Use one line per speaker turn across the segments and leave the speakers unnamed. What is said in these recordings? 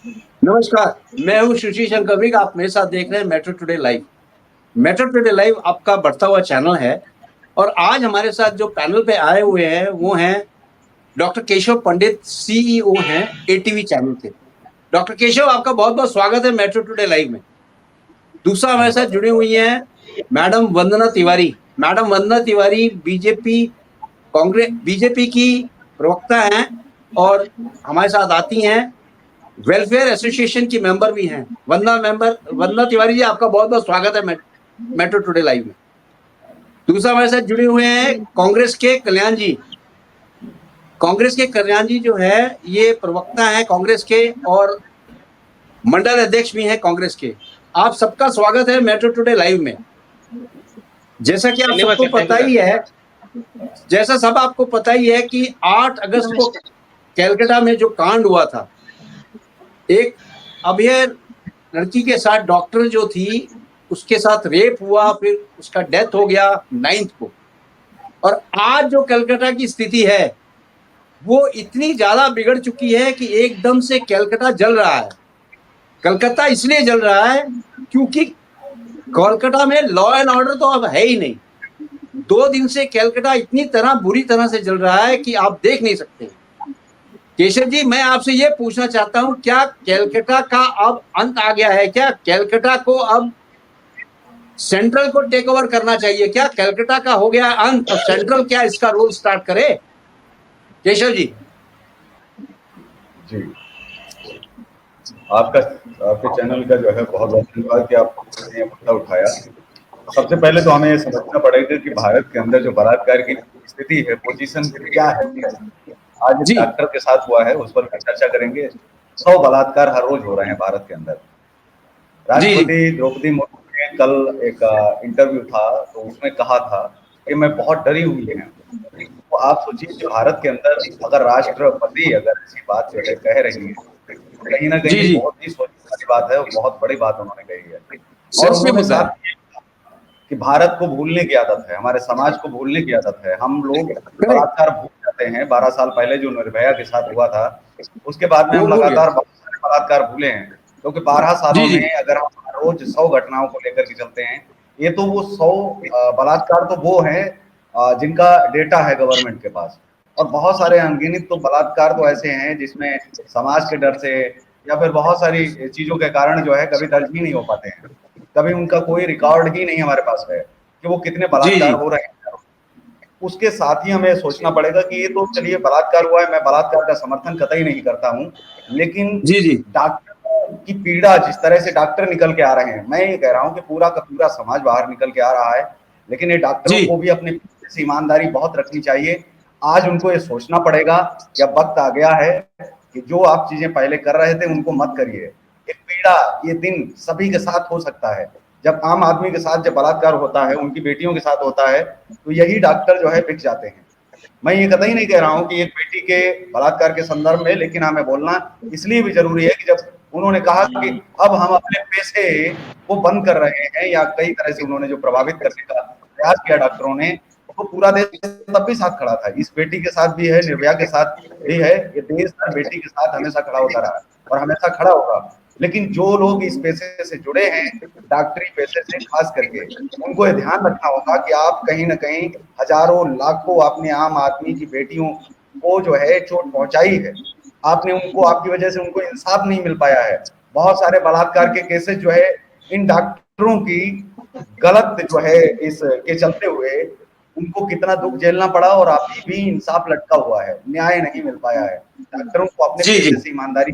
नमस्कार। मैं हूँ सुशील शंकर विग। आप मेरे साथ देख रहे हैं metro today live. Metro today live आपका बढ़ता हुआ चैनल है और आज हमारे साथ जो पैनल पे आए हुए हैं वो हैं डॉक्टर केशव पंडित, सीईओ हैं एटीवी चैनल के। डॉक्टर केशव, आपका बहुत-बहुत स्वागत है मेट्रो टुडे लाइव में। दूसरा हमारे साथ जुड़ी हुई हैं मैडम वंदना तिवारी। मैडम वंदना तिवारी बीजेपी की प्रवक्ता हैं और हमारे साथ आती हैं। वेलफेयर एसोसिएशन की मेंबर भी हैं। वंदना तिवारी जी, आपका बहुत-बहुत स्वागत है मेट्रो टुडे लाइव में। दूसरा हमारे साथ जुड़े हुए हैं कांग्रेस के कल्याण जी। कांग्रेस के कल्याण जी जो है ये प्रवक्ता हैं कांग्रेस के और मंडल अध्यक्ष भी हैं कांग्रेस के। आप सबका स्वागत है मेट्रो टुडे लाइव में। जैसा कि आप
धन्यवाद
सबको
सर, थैंक
पता
यू
ही
सर।
है, जैसा सब आपको पता ही है कि 8 अगस्त को कलकत्ता में जो कांड हुआ था, एक अभय लड़की के साथ डॉक्टर जो थी उसके साथ रेप हुआ, फिर उसका डेथ हो गया 9th को। और आज जो कलकत्ता की स्थिति है वो इतनी ज्यादा बिगड़ चुकी है कि एकदम से कलकत्ता जल रहा है। कलकत्ता इसलिए जल रहा है क्योंकि कोलकाता में लॉ एंड ऑर्डर तो अब है ही नहीं। 2 दिन से कलकत्ता इतनी तरह बुरी तरह से जल रहा है कि आप देख नहीं सकते। केशव जी, मैं आपसे ये पूछना चाहता हूं, क्या कलकत्ता का अब अंत आ गया है? क्या कलकत्ता को अब सेंट्रल को टेक ओवर करना चाहिए? क्या कलकत्ता का हो गया अंत, अब सेंट्रल क्या इसका रोल स्टार्ट करे? केशव जी।
जी, आपका आपके चैनल का जो है बहुत बहुत धन्यवाद कि आपने ये मुद्दा उठाया। सबसे पहले तो हमें ये समझना पड़ेगा कि भारत के अंदर जो बलात्कार की स्थिति है, पोजीशन क्या है। आज
जी
डॉक्टर के साथ हुआ है, उस पर भी चर्चा करेंगे। 100 बलात्कार हर रोज हो रहे हैं भारत के अंदर।
जी जी
राष्ट्रपति द्रौपदी मुर्मू ने कल एक इंटरव्यू था, तो उसमें कहा था कि मैं बहुत डरी हुई है। तो आप सोचिए कि भारत के अंदर अगर राष्ट्रपति अगर ऐसी बात जो है कह रही है, तो कहीं ना
जी
कहीं
जी,
बहुत ही सोचने वाली बात है और बहुत बड़ी बात उन्होंने कही है। और
सेंसिटिव
उन्होंने
मुद्दा है।
साथ ये कहा कि भारत को भूलने की आदत है, हमारे समाज को भूलने की आदत है। हम लोग
करेक्ट।
बलात्कार भूल जाते हैं। 12 साल पहले जो निर्भया के साथ हुआ था, उसके बाद में
वो
हम
भूल गए।
लगातार बहुत सारे बलात्कार भूले हैं, क्योंकि 12
जी
सालों
जी
में अगर हम रोज 100 घटनाओं को लेकर के चलते हैं, ये तो वो 100 बलात्कार तो वो हैं जिनका डेटा है गवर्नमेंट के पास। और बहुत सारे अनगिनत तो बलात्कार तो ऐसे हैं जिसमें समाज के डर से या फिर बहुत सारी चीजों के कारण जो है कभी दर्ज ही नहीं हो पाते हैं। कभी उनका कोई रिकॉर्ड ही नहीं हमारे पास है कि वो कितने
जी
बलात्कार
जी
हो रहे हैं। उसके साथ ही हमें सोचना पड़ेगा कि ये तो चलिए बलात्कार हुआ है, मैं बलात्कार का समर्थन कतई नहीं करता हूँ, लेकिन
जी जी
डॉक्टर की पीड़ा, जिस तरह से डॉक्टर निकल के आ रहे हैं, मैं ये कह रहा हूँ कि पूरा का पूरा समाज बाहर निकल के आ रहा है, लेकिन ये डॉक्टरों
जी
को भी अपने से ईमानदारी बहुत रखनी चाहिए। आज उनको ये सोचना पड़ेगा कि अब वक्त आ गया है कि जो आप चीजें पहले कर रहे थे उनको मत करिए। ये पीड़ा, ये दिन सभी के साथ हो सकता है। जब आम आदमी के साथ जब बलात्कार होता है, उनकी बेटियों के साथ होता है, तो यही डॉक्टर जो है बिक जाते हैं। मैं ये कतई नहीं कह रहा हूं कि एक बेटी के बलात्कार के संदर्भ में, लेकिन हमें बोलना इसलिए भी जरूरी है कि जब उन्होंने कहा कि अब हम अपने पैसे को बंद कर रहे हैं, या कई तरह से उन्होंने जो प्रभावित करने का प्रयास किया डॉक्टरों ने, तो पूरा देश तब भी साथ खड़ा था। इस बेटी के साथ भी है, निर्भया के साथ भी है। ये देश हर बेटी के साथ हमेशा खड़ा होता रहा और हमेशा खड़ा होगा। लेकिन जो लोग इस पेशे से जुड़े हैं, डॉक्टरी पेशे से खास करके, उनको ये ध्यान रखना होगा कि आप कहीं ना कहीं हजारों लाखों अपने आम आदमी की बेटियों को जो है चोट पहुंचाई है। आपने उनको, आपकी वजह से उनको इंसाफ नहीं मिल पाया है। बहुत सारे बलात्कार के केसेस जो है इन डॉक्टरों की गलत जो है इस के चलते हुए उनको कितना दुख झेलना पड़ा, और अभी भी इंसाफ लटका हुआ है, न्याय नहीं मिल पाया है। डॉक्टरों को अपने
जी जी
पेशे से ईमानदारी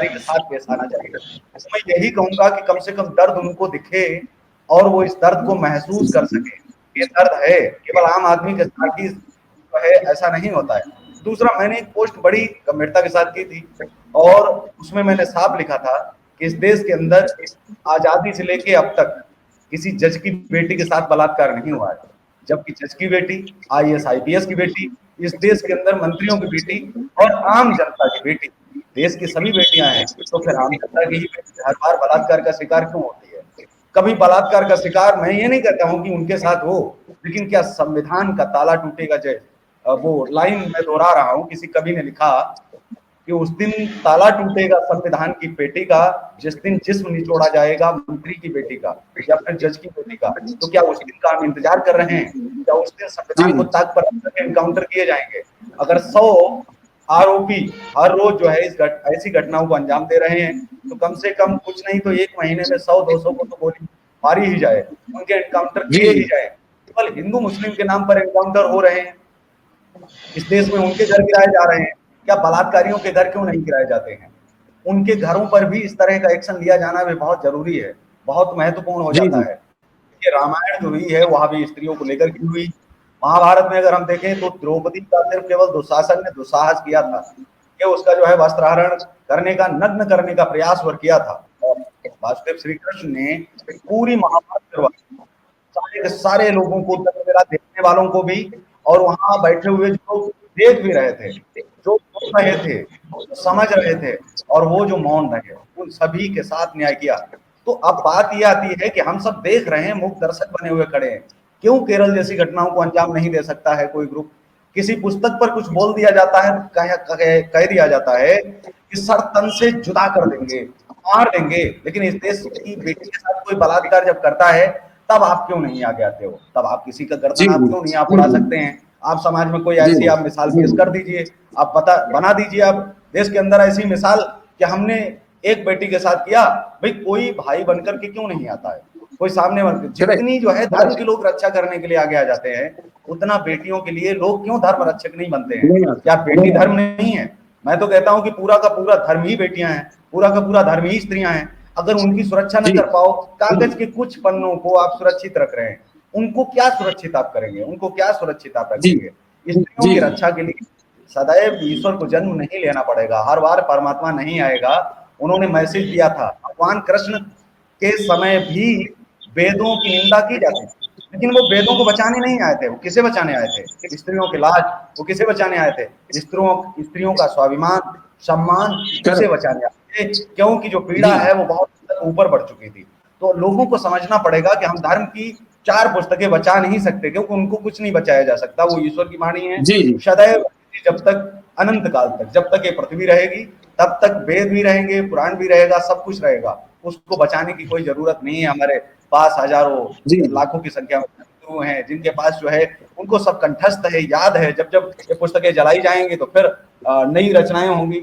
के साथ पेश आना चाहिए। तो मैं यही कहूंगा कि कम से कम दर्द उनको दिखे और वो इस दर्द को महसूस कर सके। ये दर्द है, केवल आम आदमी के साथ ही जो है ऐसा नहीं होता है। दूसरा, मैंने एक पोस्ट बड़ी गंभीरता के साथ की थी और उसमें मैंने साफ लिखा था कि इस देश के अंदर आजादी से लेके अब तक किसी जज की बेटी के साथ बलात्कार नहीं हुआ है, जबकि जज की बेटी, आईएएस आईपीएस की बेटी, इस देश के अंदर मंत्रियों की बेटी और आम जनता की बेटी, देश की सभी बेटियां हैं, तो फिर आम जनता की ही बेटी हर बार बलात्कार का शिकार क्यों होती है? कभी बलात्कार का शिकार, मैं ये नहीं कहता हूं कि उनके साथ हो, लेकिन क्या संविधान का ताला टूटेगा? जय वो लाइन मैं दोहरा रहा हूं, किसी कवि ने लिखा कि उस दिन ताला टूटेगा संविधान की पेटी का, जिस दिन जिस्म निचोड़ा जाएगा मंत्री की बेटी का या फिर जज की बेटी का। तो क्या उस दिन का हम इंतजार कर रहे हैं? क्या उस दिन संविधान को ताक पर रखकर एनकाउंटर किए जाएंगे? अगर 100 आरोपी हर रोज जो है ऐसी घटनाओं को अंजाम दे रहे हैं, तो कम से कम कुछ नहीं तो एक महीने में 100-200 को तो गोली मारी ही जाए, उनके एनकाउंटर किए ही जाए। केवल हिंदू मुस्लिम के नाम पर एनकाउंटर हो रहे हैं। इस देश में उनके घर गिराए जा रहे हैं, क्या बलात्कारियों के घर क्यों नहीं गिराए जाते हैं? उनके घरों पर भी इस तरह का एक्शन लिया जाना भी बहुत जरूरी है, बहुत महत्वपूर्ण हो जाता है। ये रामायण जो हुई है वहां भी स्त्रियों को लेकर की हुई। महाभारत में अगर हम देखें तो द्रौपदी का सिर्फ केवल दुशासन ने दुस्साहस किया था कि उसका जो है वस्त्रहरण करने का, नग्न करने का प्रयास वर किया था, और वासुदेव श्री कृष्ण ने पूरी महाभारत करवाई, सारे के सारे लोगों को, देखने वालों को भी, और वहां बैठे हुए जो देख भी रहे थे, जो सुन रहे थे, समझ रहे थे, और वो जो मौन रहे, उन सभी के साथ न्याय किया। तो अब बात ये आती है कि हम सब देख रहे हैं, मूक दर्शक बने हुए खड़े हैं। क्यों केरल जैसी घटनाओं को अंजाम नहीं दे सकता है कोई ग्रुप? किसी पुस्तक पर कुछ बोल दिया जाता है, कह दिया जाता है कि सर तन से जुदा कर देंगे, मार देंगे, लेकिन इस देश की बेटी के साथ कोई बलात्कार जब करता है तब आप क्यों नहीं आगे आते हो? तब आप किसी का गर्दन आप क्यों नहीं आप उड़ा सकते हैं? आप समाज में कोई ऐसी आप मिसाल पेश कर दीजिए, आप बना दीजिए आप देश के अंदर ऐसी मिसाल कि हमने एक बेटी के साथ किया। भाई कोई भाई बनकर के क्यों नहीं आता है, कोई सामने बनकर? जितनी जो है धर्म के लोग रक्षा करने के लिए आगे आ जाते हैं, उतना बेटियों के लिए लोग क्यों धर्म रक्षक नहीं बनते हैं? क्या बेटी धर्म नहीं है? मैं तो कहता हूं कि पूरा का पूरा धर्म ही बेटियां हैं, पूरा का पूरा धर्म ही स्त्रियां हैं। अगर उनकी सुरक्षा न कर पाओ, कागज के कुछ पन्नों को आप सुरक्षित रख रहे हैं, उनको क्या सुरक्षित आप करेंगे? उनको क्या सुरक्षित आप रखेंगे? स्त्रियों की रक्षा के लिए सदैव ईश्वर को जन्म नहीं लेना पड़ेगा, हर बार परमात्मा नहीं आएगा। उन्होंने मैसेज दिया था, भगवान कृष्ण के समय भी वेदों की निंदा की जाती थी, लेकिन वो वेदों को बचाने नहीं आए थे। वो किसे बचाने आए थे? स्त्रियों की लाज। वो किसे बचाने आए थे? स्त्रियों का स्वाभिमान, सम्मान, किसे बचाने आए थे? क्योंकि जो पीड़ा है वो बहुत ऊपर बढ़ चुकी थी। तो लोगों को समझना पड़ेगा कि हम धर्म की 4 पुस्तकें बचा नहीं सकते, क्योंकि उनको कुछ नहीं बचाया जा सकता। वो ईश्वर की वाणी है, सदैव, जब तक अनंत काल तक, जब तक ये पृथ्वी रहेगी तब तक वेद भी रहेंगे, पुराण भी रहेगा, सब कुछ रहेगा। उसको बचाने की कोई जरूरत नहीं है। हमारे पास हजारों लाखों की संख्या में गुरु हैं जिनके पास जो है उनको सब कंठस्थ है, याद है। जब जब ये पुस्तकें जलाई जाएंगी तो फिर नई रचनाएं होंगी,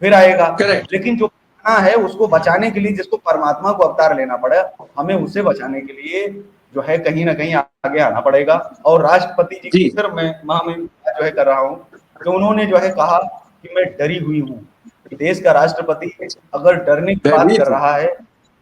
फिर आएगा। लेकिन जो है उसको बचाने के लिए जिसको परमात्मा को अवतार लेना पड़ा, हमें उसे बचाने के लिए जो है कहीं ना कहीं आगे आना पड़ेगा। और राष्ट्रपति जी की फिर मैं जो है कर रहा हूँ कि उन्होंने जो है कहा कि मैं डरी हुई हूँ। देश का राष्ट्रपति अगर डरने की बात कर रहा है,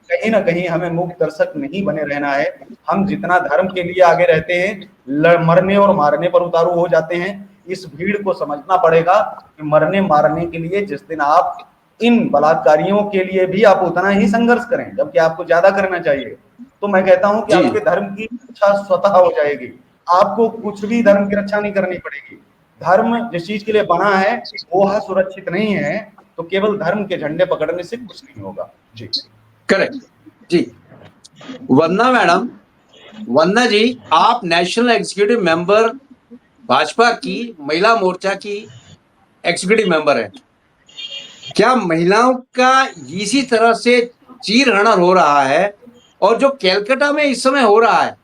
कहीं ना कहीं हमें मूक दर्शक नहीं बने रहना है। हम जितना धर्म के लिए आगे रहते हैं, मरने और मारने पर उतारू हो जाते हैं। इस भीड़ को समझना पड़ेगा कि मरने मारने के लिए जिस दिन आप इन बलात्कारियों के लिए भी आप उतना ही संघर्ष करें, जबकि आपको ज्यादा करना चाहिए, तो मैं कहता हूं कि आपके धर्म की रक्षा स्वतः हो जाएगी। आपको कुछ भी धर्म की रक्षा नहीं करनी पड़ेगी। धर्म जिस चीज के लिए बना है वो सुरक्षित नहीं है, तो केवल धर्म के झंडे पकड़ने से कुछ नहीं होगा। जी
करेक्ट जी। वंदना मैडम, वंदना जी, आप नेशनल एग्जीक्यूटिव मेंबर भाजपा की महिला मोर्चा की एग्जीक्यूटिव मेंबर हैं। क्या महिलाओं का इसी तरह से चीरहरण हो रहा है और जो कैलकाटा में इस समय हो रहा है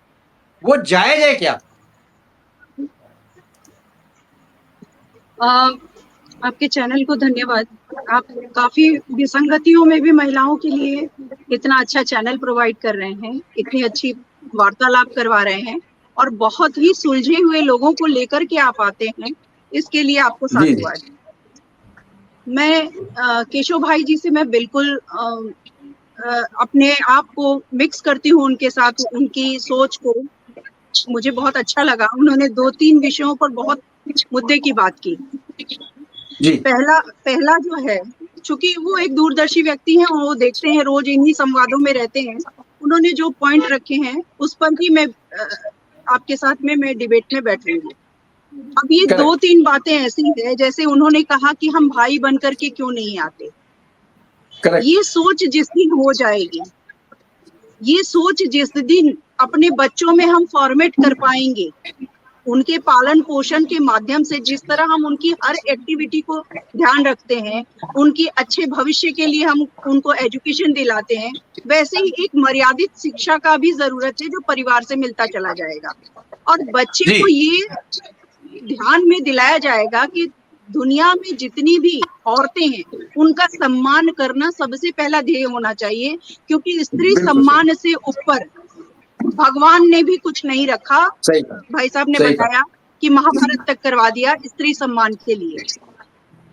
वो जायज है क्या?
आपके चैनल को धन्यवाद। आप काफी विसंगतियों में भी महिलाओं के लिए इतना अच्छा चैनल प्रोवाइड कर रहे हैं, इतनी अच्छी वार्तालाप करवा रहे हैं और बहुत ही सुलझे हुए लोगों को लेकर के आप आते हैं, इसके लिए आपको साधुवाद। मैं केशव भाई जी से मैं बिल्कुल अपने आप को मिक्स करती हूँ उनके साथ, उनकी सोच को मुझे बहुत अच्छा लगा। उन्होंने 2-3 विषयों पर बहुत मुद्दे की बात की। पहला जो है, चूंकि वो एक दूरदर्शी व्यक्ति हैं और वो देखते हैं, रोज इन्हीं संवादों में रहते हैं, उन्होंने जो पॉइंट रखे हैं उस पर ही मैं आपके साथ में डिबेट में बैठूंगी। अब ये 2-3 बातें ऐसी है, जैसे उन्होंने कहा कि हम भाई बनकर के क्यों नहीं आते। ये सोच जिस दिन हो जाएगी, ये सोच जिस दिन अपने बच्चों में हम फॉर्मेट कर पाएंगे, उनके पालन पोषण के माध्यम से जिस तरह हम उनकी हर एक्टिविटी को ध्यान रखते हैं, उनकी अच्छे भविष्य के लिए हम उनको एजुकेशन दिलाते हैं, वैसे ही एक मर्यादित शिक्षा का भी जरूरत है जो परिवार से मिलता चला जाएगा। और बच्चे को ये ध्यान में दिलाया जाएगा कि दुनिया में जितनी भी औरतें हैं उनका सम्मान करना सबसे पहला ध्येय होना चाहिए, क्योंकि स्त्री सम्मान से ऊपर भगवान ने भी कुछ नहीं रखा। भाई साहब ने बताया कि महाभारत तक करवा दिया स्त्री सम्मान के लिए,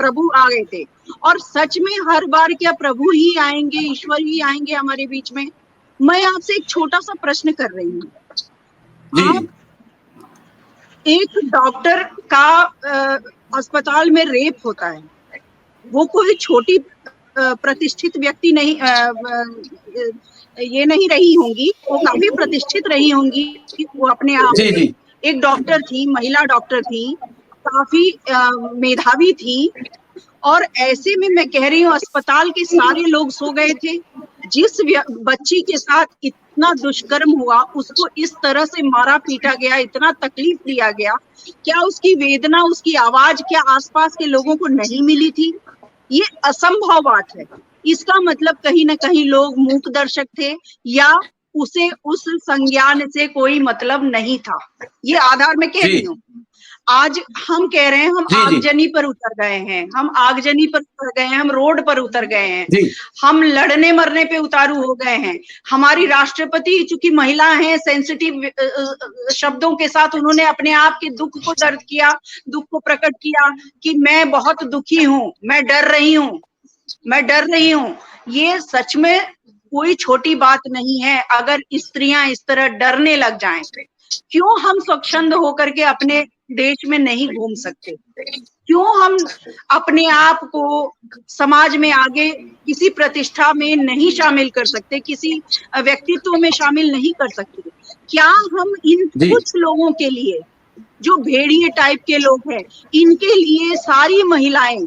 प्रभु आ गए थे। और सच में हर बार क्या प्रभु ही आएंगे, ईश्वर ही आएंगे हमारे बीच में? मैं आपसे एक छोटा सा प्रश्न कर रही हूँ। आप एक डॉक्टर का अस्पताल में रेप होता है, वो कोई छोटी प्रतिष्ठित व्यक्ति नहीं, ये नहीं रही होंगी, वो काफी प्रतिष्ठित रही होंगी। वो अपने आप में एक डॉक्टर थी, महिला डॉक्टर थी, काफी मेधावी थी। और ऐसे में मैं कह रही हूँ अस्पताल के सारे लोग सो गए थे। जिस बच्ची के साथ इतना दुष्कर्म हुआ, उसको इस तरह से मारा पीटा गया, इतना तकलीफ दिया गया, क्या उसकी वेदना, उसकी आवाज क्या आसपास के लोगों को नहीं मिली थी? ये असंभव बात है। इसका मतलब कहीं ना कहीं लोग मूक दर्शक थे या उसे उस संज्ञान से कोई मतलब नहीं था। ये आधार में कह रही हूँ। आज हम कह रहे हैं हम आगजनी पर उतर गए हैं, हम आगजनी पर उतर गए हैं, हम रोड पर उतर गए हैं, हम लड़ने मरने पे उतारू हो गए हैं। हमारी राष्ट्रपति चूंकि महिला हैं, सेंसिटिव शब्दों के साथ उन्होंने अपने आप के दुख को दर्द किया, दुख को प्रकट किया कि मैं बहुत दुखी हूँ, मैं डर रही हूँ, मैं डर रही हूँ। ये सच में कोई छोटी बात नहीं है। अगर स्त्रियां इस तरह डरने लग जाएं, क्यों हम स्वच्छंद होकर के अपने देश में नहीं घूम सकते? क्यों हम अपने आप को समाज में आगे किसी प्रतिष्ठा में नहीं शामिल कर सकते, किसी व्यक्तित्व में शामिल नहीं कर सकते? क्या हम इन कुछ लोगों के लिए, जो भेड़िए टाइप के लोग हैं, इनके लिए सारी महिलाएं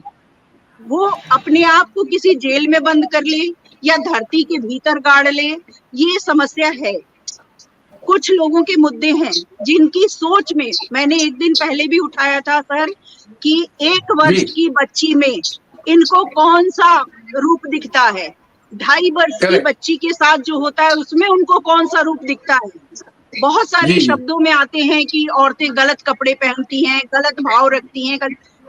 वो अपने आप को किसी जेल में बंद कर ले या धरती के भीतर गाड़ ले? ये समस्या है। कुछ लोगों के मुद्दे हैं जिनकी सोच में, मैंने एक दिन पहले भी उठाया था सर, कि 1 वर्ष की बच्ची में इनको कौन सा रूप दिखता है, 2.5 वर्ष की बच्ची के साथ जो होता है उसमें उनको कौन सा रूप दिखता है। बहुत सारे शब्दों में आते हैं कि औरतें गलत कपड़े पहनती हैं, गलत भाव रखती हैं।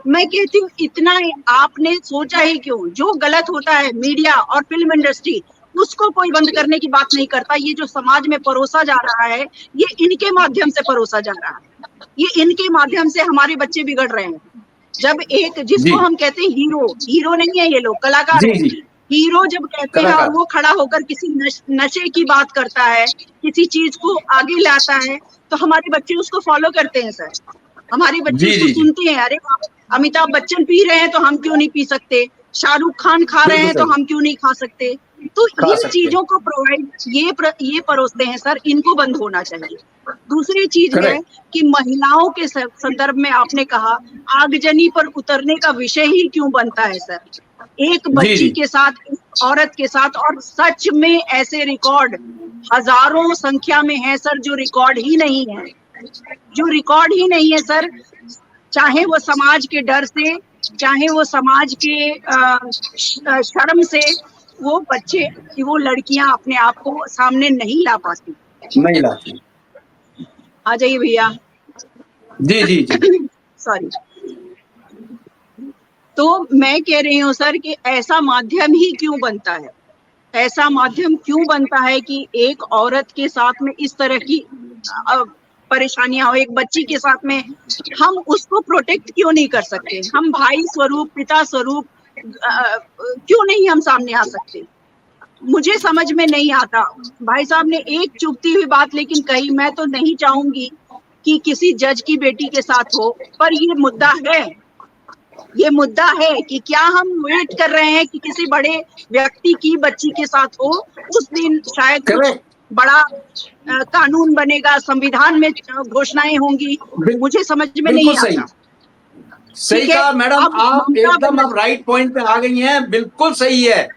मैं कहती हूँ इतना आपने सोचा ही क्यों? जो गलत होता है मीडिया और फिल्म इंडस्ट्री, उसको कोई बंद करने की बात नहीं करता। ये जो समाज में परोसा जा रहा है, ये इनके माध्यम से परोसा जा रहा है, ये इनके माध्यम से हमारे बच्चे बिगड़ रहे हैं। जब एक जिसको हम कहते हैं हीरो, हीरो नहीं है ये लोग, कलाकार हैं। हीरो जब कहते हैं और वो खड़ा होकर किसी नशे की बात करता है, किसी चीज को आगे लाता है, तो हमारे बच्चे उसको फॉलो करते हैं सर। हमारे बच्चे उसको सुनते हैं, अरे अमिताभ बच्चन पी रहे हैं तो हम क्यों नहीं पी सकते, शाहरुख खान खा रहे हैं तो हम क्यों नहीं खा सकते? तो इन चीजों को प्रोवाइड ये परोसते हैं सर, इनको बंद होना चाहिए। दूसरी चीज है कि महिलाओं के संदर्भ में आपने कहा आगजनी पर उतरने का विषय ही क्यों बनता है सर? एक बच्ची के साथ, एक औरत के साथ, और सच में ऐसे रिकॉर्ड हजारों संख्या में है सर जो रिकॉर्ड ही नहीं है, जो रिकॉर्ड ही नहीं है सर। चाहे वो समाज के डर से, चाहे वो समाज के शर्म से, वो बच्चे, वो लड़कियां अपने आप को सामने नहीं ला पाती,
नहीं लाती।
आ जाइए भैया।
जी
सॉरी। तो मैं कह रही हूँ सर कि ऐसा माध्यम ही क्यों बनता है, ऐसा माध्यम क्यों बनता है कि एक औरत के साथ में इस तरह की परेशानियां हो, एक बच्ची के साथ में हम उसको प्रोटेक्ट क्यों नहीं कर सकते? हम भाई स्वरूप, पिता स्वरूप क्यों नहीं हम सामने आ सकते? मुझे समझ में नहीं आता। भाई साहब ने एक चुभती हुई बात लेकिन कही, मैं तो नहीं चाहूंगी कि किसी जज की बेटी के साथ हो, पर ये मुद्दा है, ये मुद्दा है कि क्या हम वेट कर रहे हैं कि किसी बड़े व्यक्ति की बच्ची के साथ हो, उस दिन शायद कुछ बड़ा कानून बनेगा, संविधान में घोषणाएं होंगी। मुझे समझ में नहीं आता।
सही कहा मैडम, आप एकदम अब राइट पॉइंट पे आ गई हैं, बिल्कुल सही है।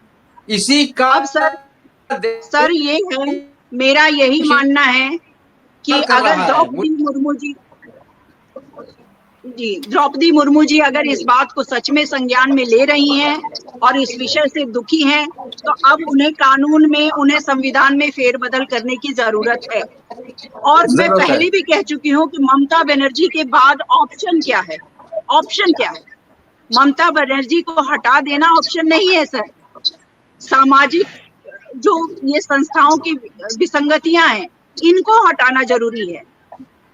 इसी का
अब सर ये है, मेरा यही मानना है कि अगर द्रौपदी मुर्मू जी, जी, द्रौपदी मुर्मू जी अगर इस बात को सच में संज्ञान में ले रही हैं और इस विषय से दुखी हैं, तो अब उन्हें कानून में, उन्हें संविधान में फेरबदल करने की जरूरत है। और मैं
जरूरत है।
पहले भी कह चुकी हूँ कि ममता बनर्जी के बाद ऑप्शन क्या है? ऑप्शन क्या है? ममता बनर्जी को हटा देना ऑप्शन नहीं है सर। सामाजिक जो ये संस्थाओं की विसंगतियां हैं, इनको हटाना जरूरी है।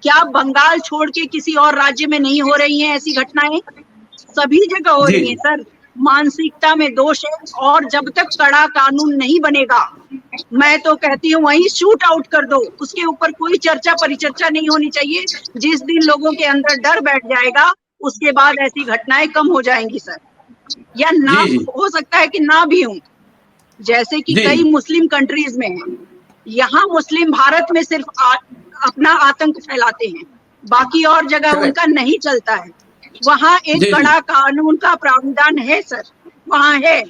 क्या बंगाल छोड़ के किसी और राज्य में नहीं हो रही हैं ऐसी घटनाएं? सभी जगह हो रही हैं सर। मानसिकता में दोष है, और जब तक कड़ा कानून नहीं बनेगा, मैं तो कहती हूँ वहीं शूट आउट कर दो, उसके ऊपर कोई चर्चा परिचर्चा नहीं होनी चाहिए। जिस दिन लोगों के अंदर डर बैठ जाएगा, उसके बाद ऐसी घटनाएं कम हो जाएंगी सर। या ना हो सकता है कि ना भी हो, जैसे कि कई मुस्लिम कंट्रीज में है। यहाँ मुस्लिम भारत में सिर्फ अपना आतंक फैलाते हैं, बाकी और जगह उनका नहीं चलता है। वहाँ एक कड़ा कानून का प्रावधान है सर, वहाँ है।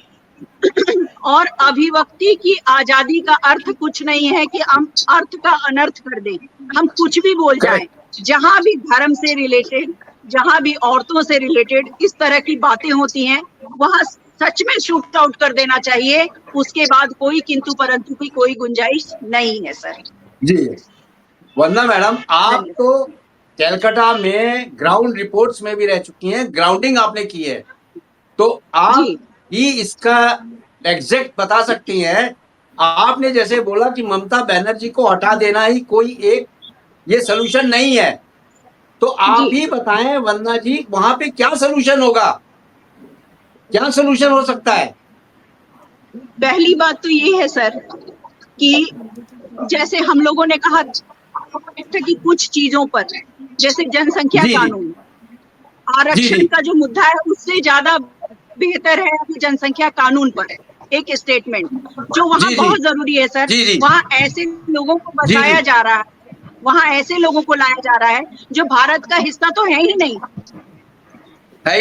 और अभिव्यक्ति की आजादी का अर्थ कुछ नहीं है कि हम अर्थ का अनर्थ कर दें, हम कुछ भी बोल जाएं। जहां भी धर्म से रिलेटेड, जहां भी औरतों से रिलेटेड इस तरह की बातें होती हैं, वहां सच में शूट आउट कर देना चाहिए। उसके बाद कोई किंतु परंतु की कोई गुंजाइश नहीं है सर।
जी, वंदना मैडम, आप तो कलकत्ता में ग्राउंड रिपोर्ट्स में भी रह चुकी हैं, ग्राउंडिंग आपने की है, तो आप ही इसका एग्जैक्ट बता सकती हैं। आपने जैसे बोला कि ममता बनर्जी को हटा देना ही कोई एक ये सलूशन नहीं है, तो आप ही बताएं वंदना जी, वहां पे क्या सलूशन होगा, क्या सलूशन हो सकता है?
पहली बात तो ये है सर कि जैसे हम लोगों ने कहा कि कुछ चीजों पर, जैसे जनसंख्या कानून, आरक्षण का जो मुद्दा है, उससे ज्यादा बेहतर है अभी जनसंख्या कानून पर एक स्टेटमेंट जो वहाँ बहुत जरूरी है सर। वहाँ ऐसे लोगों को बसाया जा रहा है, वहाँ ऐसे लोगों को लाया जा रहा है जो भारत का हिस्सा तो है ही नहीं,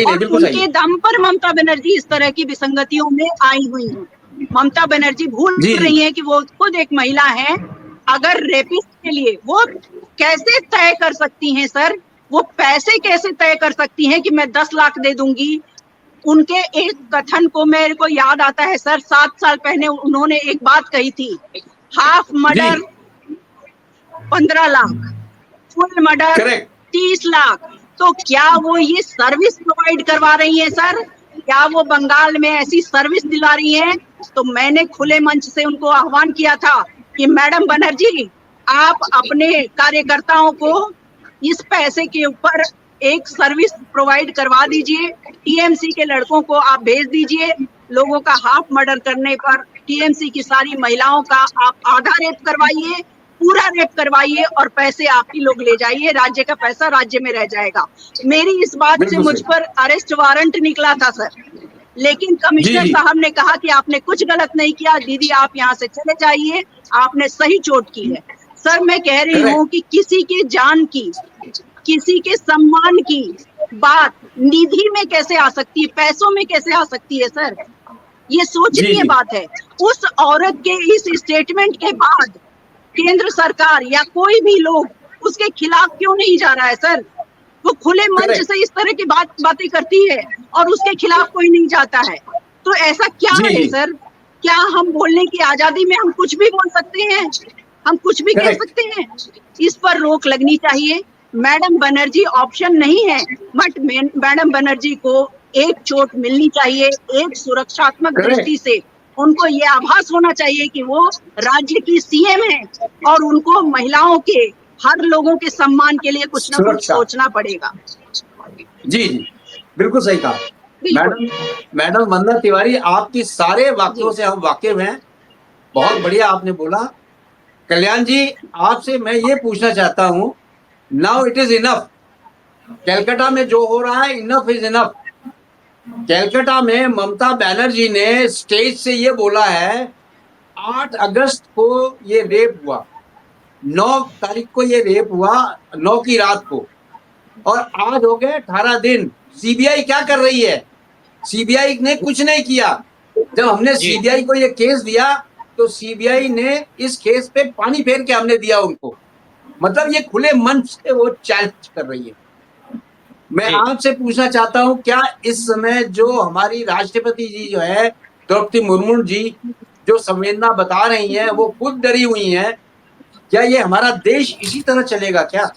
और उनके दम पर ममता बनर्जी इस तरह की विसंगतियों में आई हुई है। ममता बनर्जी भूल रही है कि वो खुद एक महिला है। अगर रेपिस्ट के लिए वो कैसे तय कर सकती हैं सर, वो पैसे कैसे तय कर सकती हैं कि मैं 10 लाख दे दूंगी? उनके एक कथन को मेरे को याद आता है सर, 7 साल पहले उन्होंने एक बात कही थी, half murder 15 lakh, full murder 30 lakh. तो क्या वो ये सर्विस प्रोवाइड करवा रही है सर? क्या वो बंगाल में ऐसी सर्विस दिला रही है? तो मैंने खुले मंच से उनको आह्वान किया था कि मैडम बनर्जी, आप अपने कार्यकर्ताओं को इस पैसे के ऊपर एक सर्विस प्रोवाइड करवा दीजिए। टीएमसी के लड़कों को आप भेज दीजिए, लोगों का हाफ मर्डर करने पर टीएमसी की सारी महिलाओं का आप आधा रेप करवाइए, पूरा रेप करवाइए, और पैसे आप ही लोग ले जाइए, राज्य का पैसा राज्य में रह जाएगा। मेरी इस बात से मुझ पर अरेस्ट वारंट निकला था सर, लेकिन कमिश्नर साहब ने कहा कि आपने कुछ गलत नहीं किया दीदी, आप यहाँ से चले जाइए, आपने सही चोट की है। सर मैं कह रही हूँ कि किसी के जान की, किसी के सम्मान की बात निधि में कैसे आ सकती है, पैसों में कैसे आ सकती है सर? ये सोचनीय बात है। उस औरत के इस स्टेटमेंट के बाद केंद्र सरकार या कोई भी लोग उसके खिलाफ क्यों नहीं जा रहा है सर? वो खुले मंच से इस तरह की बातें करती है और उसके खिलाफ कोई नहीं जाता है, तो ऐसा क्या है सर? क्या हम बोलने की आजादी में हम कुछ भी बोल सकते हैं? हम कुछ भी कह सकते हैं? इस पर रोक लगनी चाहिए। मैडम बनर्जी ऑप्शन नहीं है, बट मैडम बनर्जी को एक चोट मिलनी चाहिए, एक सुरक्षात्मक दृष्टि से उनको ये आभास होना चाहिए कि वो राज्य की सीएम है और उनको महिलाओं के, हर लोगों के सम्मान के लिए कुछ ना कुछ सोचना पड़ेगा।
जी जी, बिल्कुल सही कहा मैडम वंदना तिवारी, आपकी सारे वाक्यों से हम वाकिफ हैं, बहुत बढ़िया आपने बोला। कल्याण जी, आपसे मैं ये पूछना चाहता हूँ, now it is enough, Calcutta में जो हो रहा है इनफ इज इनफ। कलकत्ता में ममता बनर्जी ने स्टेज से ये बोला है 8 अगस्त को ये रेप हुआ, 9 तारीख को ये रेप हुआ, 9 की रात को, और आज हो गए 18 दिन। सीबीआई क्या कर रही है? सीबीआई ने कुछ नहीं किया। जब हमने सीबीआई को ये केस दिया तो सीबीआई ने इस केस पे पानी फेर के हमने दिया उनको, मतलब ये खुले मन से वो चैलेंज कर रही है। मैं आपसे पूछना चाहता हूं, क्या इस समय जो हमारी राष्ट्रपति जी जो है द्रौपदी मुर्मू जी जो संवेदना बता रही हैं वो खुद डरी हुई हैं, क्या ये हमारा देश इसी तरह चलेगा क्या?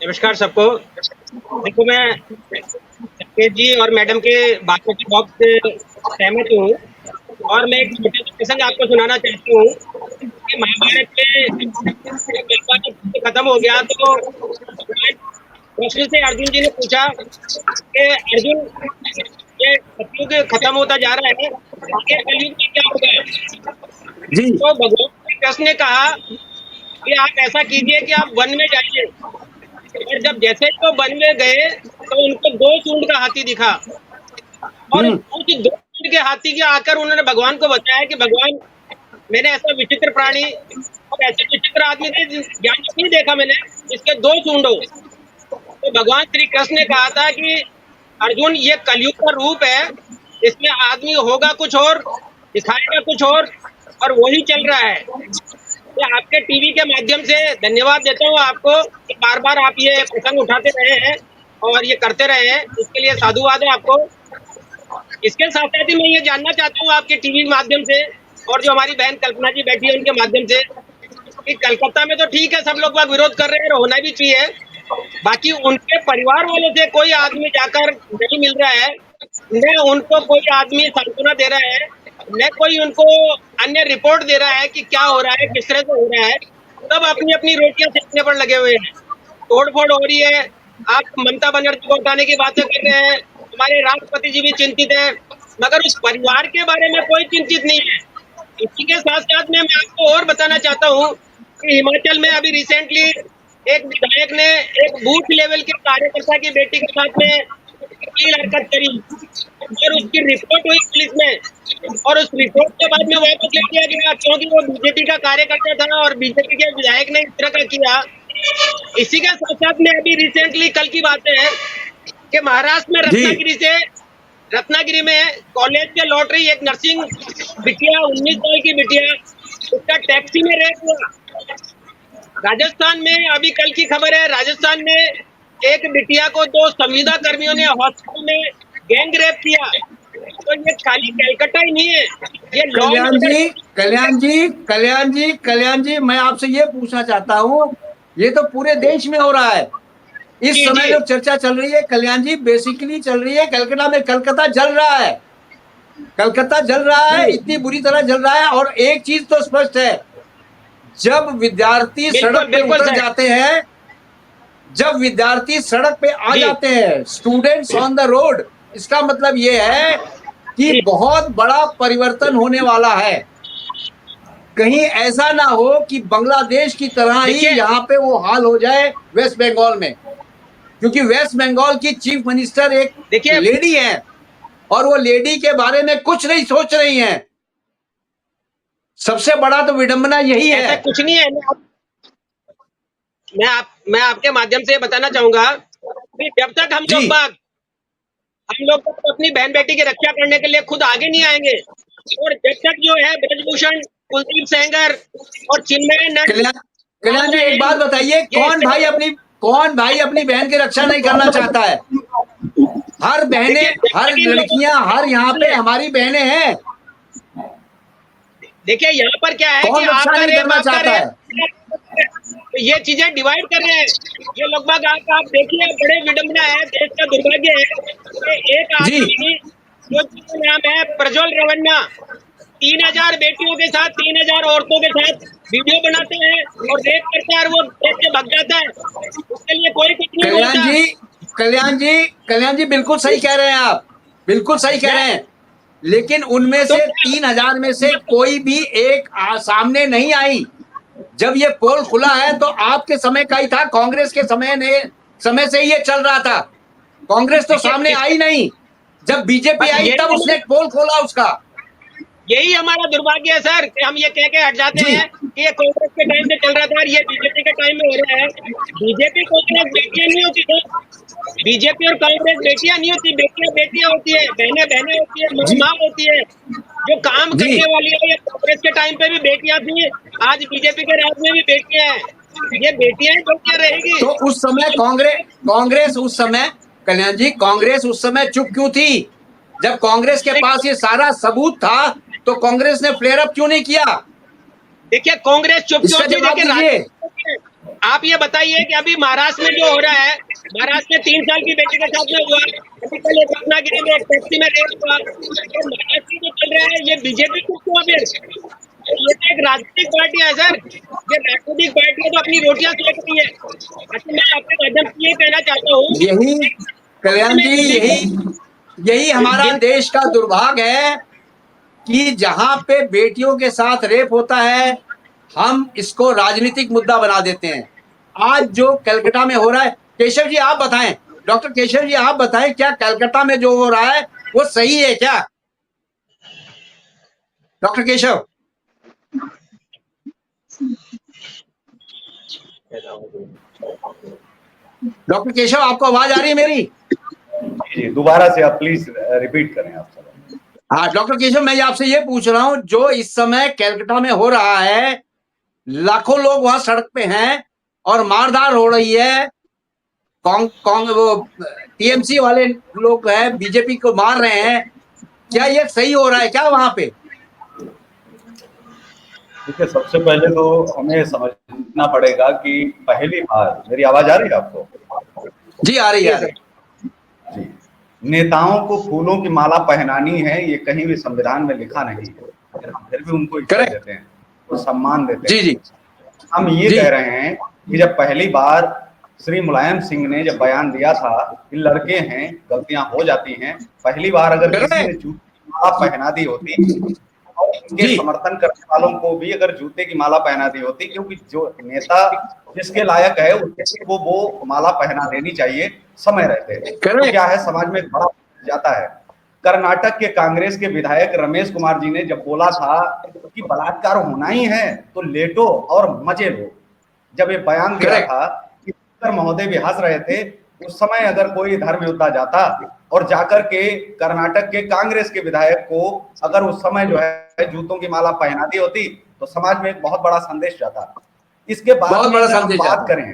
नमस्कार सबको। देखो, मैं राकेश जी और मैडम के बातों से बहुत सहमत हूँ और मैं एक छोटा सा प्रसंग आपको सुनाना चाहती हूँ कि महाभारत में जब महाभारत खत्म हो गया तो प्रश्न से अर्जुन जी ने पूछा कि अर्जुन, ये सतयुग खत्म होता जा रहा है, आगे कलयुग में क्या होगा?
जी।
तो भगवान श्री कृष्ण ने कहा कि आप ऐसा कीजिए कि आप वन में जाइए। और जब जैसे ही वो वन में गए तो उनको 2 सूंड का हाथी दिखा और उस 2 सूंड के हाथी के आकर उन्होंने भगवान को बताया कि भगवान, मैंने ऐसा विचित्र प्राणी और ऐसे विचित्र आदमी के ज्ञान नहीं देखा मैंने, इसके 2 सूंड हो। तो भगवान श्री कृष्ण ने कहा था कि अर्जुन, ये कलयुग का रूप है, इसमें आदमी होगा कुछ और, दिखाएगा कुछ और वही चल रहा है। तो आपके टीवी के माध्यम से धन्यवाद देता हूँ आपको कि बार बार आप ये प्रसंग उठाते रहे हैं और ये करते रहे हैं, इसके लिए साधुवाद है आपको। इसके साथ साथ ही मैं ये जानना चाहता हूँ आपके टीवी के माध्यम से और जो हमारी बहन कल्पना जी बैठी है उनके माध्यम से कि कलकत्ता में तो ठीक है, सब लोग विरोध कर रहे हैं, होना भी चाहिए, बाकी उनके परिवार वालों से कोई आदमी जाकर नहीं मिल रहा है, न उनको कोई आदमी सांत्वना दे रहा है, न कोई उनको अन्य रिपोर्ट दे रहा है कि क्या हो रहा है, किस तरह से हो रहा है। सब अपनी अपनी रोटियां सेकने पर लगे हुए हैं, तोड़फोड़ हो रही है। आप ममता बनर्जी को हटाने की बातें कर रहे हैं, हमारे राष्ट्रपति जी भी चिंतित है, मगर उस परिवार के बारे में कोई चिंतित नहीं है। इसी के साथ साथ में मैं आपको और बताना चाहता हूँ कि हिमाचल में अभी रिसेंटली एक विधायक ने एक बूथ लेवल के कार्यकर्ता की बेटी के साथ में की हरकत करी और उसकी रिपोर्ट हुई पुलिस में और उस रिपोर्ट के बाद में वापस ले लिया गया क्योंकि वो बीजेपी का कार्यकर्ता था और बीजेपी के विधायक ने इस तरह का किया। इसी के साथ साथ में अभी रिसेंटली कल की बात है कि महाराष्ट्र में रत्नागिरी में कॉलेज के लौट रही एक नर्सिंग बिटिया, 19 साल की बिटिया, उसका टैक्सी में रेप हुआ। राजस्थान में अभी कल की खबर है, राजस्थान में एक बिटिया को 2 संविदा कर्मियों ने हॉस्पिटल में गैंग रेप किया। तो ये खाली कलकत्ता ही नहीं है, ये
कल्याण जी, मैं आपसे ये पूछना चाहता हूँ, ये तो पूरे देश में हो रहा है। इस समय जो चर्चा चल रही है कल्याण जी, बेसिकली चल रही है कलकत्ता में। कलकत्ता जल रहा है, कलकत्ता जल रहा है, इतनी बुरी तरह जल रहा है। और एक चीज तो स्पष्ट है, जब विद्यार्थी सड़क पे उतर जाते हैं, जब विद्यार्थी सड़क पे आ जाते हैं, स्टूडेंट्स ऑन द रोड, इसका मतलब ये है कि बहुत बड़ा परिवर्तन होने वाला है। कहीं ऐसा ना हो कि बांग्लादेश की तरह ही यहाँ पे वो हाल हो जाए वेस्ट बंगाल में, क्योंकि वेस्ट बंगाल की चीफ मिनिस्टर एक लेडी है और वो लेडी के बारे में कुछ नहीं सोच रही हैं। सबसे बड़ा तो विडंबना यही है।
कुछ नहीं है। मैं आपके माध्यम से बताना चाहूंगा कि जब तक हम लोग अपनी बहन बेटी की रक्षा करने के लिए खुद आगे नहीं आएंगे और जब तक जो है ब्रजभूषण, कुलदीप सेंगर और चिन्मय,
कल्याण जी एक बात बताइए, कौन भाई अपनी बहन की रक्षा नहीं करना चाहता है? हर बहनें, हर लड़कियां, हर यहाँ पे हमारी बहनें हैं।
देखिए यहाँ पर क्या है कि ये चीजें डिवाइड कर रहे हैं ये लगभग। आप देखिए, बड़े विडंबना है, देश का दुर्भाग्य है कि एक आदमी जो नाम है प्रज्वल रवन्ना 3000 बेटियों के साथ, 3000 औरतों के साथ वीडियो बनाते हैं और रेप करता है और वो देश से भाग जाता है, उसके लिए कोई कुछ नहीं बोलता।
कल्याण जी बिल्कुल सही कह रहे हैं आप, बिल्कुल सही कह रहे हैं, लेकिन उनमें से 3000 में से कोई भी एक सामने नहीं आई। जब ये पोल खुला है तो आपके समय का ही था, कांग्रेस के समय से ये चल रहा था। कांग्रेस तो सामने आई नहीं, जब बीजेपी आई तब उसने पोल खोला उसका।
यही हमारा दुर्भाग्य है सर कि हम ये कह के हट जाते हैं कि ये कांग्रेस के टाइम से चल रहा था और ये बीजेपी के टाइम में हो रहा है। बीजेपी कांग्रेस बेटियां नहीं होती थी, बीजेपी और कांग्रेस बेटियां नहीं होती, बेटियां बेटियां होती है, बहनें बहनें होती है, माँ होती है जो काम करने वाली है। ये कांग्रेस के टाइम पे भी बेटियां थी, आज बीजेपी के राज में भी बेटियां हैं। ये बेटियां तो क्या रहेगी?
तो उस समय कांग्रेस उस समय, कल्याण जी, कांग्रेस उस समय चुप क्यों थी? जब कांग्रेस के पास ये सारा सबूत था तो कांग्रेस ने फ्लेयर अप क्यों नहीं किया?
देखिए कांग्रेस चुप क्यों
इसका
थी?
जवाब
देखिए
दीजिए।
आप ये बताइए कि अभी महाराष्ट्र में जो हो रहा है, महाराष्ट्र में 3 साल की बेटी के साथ में हुआ, अभी कल एक रत्नागिरी में एक टैक्सी में रेप हुआ, तो महाराष्ट्र में जो चल रहा है ये बीजेपी चुप क्यों? फिर ये तो एक राजनीतिक पार्टी है सर, ये राजनीतिक पार्टी है तो अपनी रोटियां सेक रही है। अच्छा मैं आपके माध्यम से ये कहना चाहता हूँ,
यही कल्याण जी, यही हमारा देश का दुर्भाग्य है कि जहां पे बेटियों के साथ रेप होता है हम इसको राजनीतिक मुद्दा बना देते हैं। आज जो कलकत्ता में हो रहा है, केशव जी आप बताएं, डॉक्टर केशव जी आप बताएं, क्या कलकत्ता में जो हो रहा है वो सही है क्या? डॉक्टर केशव, डॉक्टर केशव आपको आवाज आ रही है मेरी?
जी दोबारा से आप प्लीज रिपीट करें आप सब।
हाँ डॉक्टर केशव, मैं आपसे ये पूछ रहा हूं, जो इस समय कलकत्ता में हो रहा है, लाखों लोग वहां सड़क पे हैं और मारधार हो रही है, वो टीएमसी वाले लोग हैं बीजेपी को मार रहे हैं, क्या ये सही हो रहा है क्या वहां पे?
देखिए सबसे पहले तो हमें समझना पड़ेगा कि पहली बार, मेरी आवाज आ रही है आपको?
जी आ रही है।
जी, नेताओं को फूलों की माला पहनानी है ये कहीं भी संविधान में लिखा नहीं है, फिर भी उनको इज्जत देते हैं, तो सम्मान देते हैं।
जी जी,
हम ये कह रहे हैं कि जब पहली बार श्री मुलायम सिंह ने जब बयान दिया था कि लड़के हैं, गलतियां हो जाती हैं, पहली बार अगर किसी ने जूते की माला पहना दी होती और इनके समर्थन करने वालों को भी अगर जूते की माला पहना दी होती, क्योंकि जो नेता जिसके लायक है उसको वो माला पहना देनी चाहिए समय रहते। तो क्या है, समाज में बड़ा जाता है। कर्नाटक के कांग्रेस के विधायक रमेश कुमार जी ने जब बोला था कि बलात्कार होना ही है तो लेटो और मजे लो, जब ये बयान दिया था कि महोदय भी हंस रहे थे। उस समय अगर कोई धर्म योद्धा जाता और जाकर के कर्नाटक के कांग्रेस के विधायक को अगर उस समय जो है जूतों की माला पहना दी होती तो समाज में एक बहुत बड़ा संदेश जाता। इसके बाद में अगर हम बात करें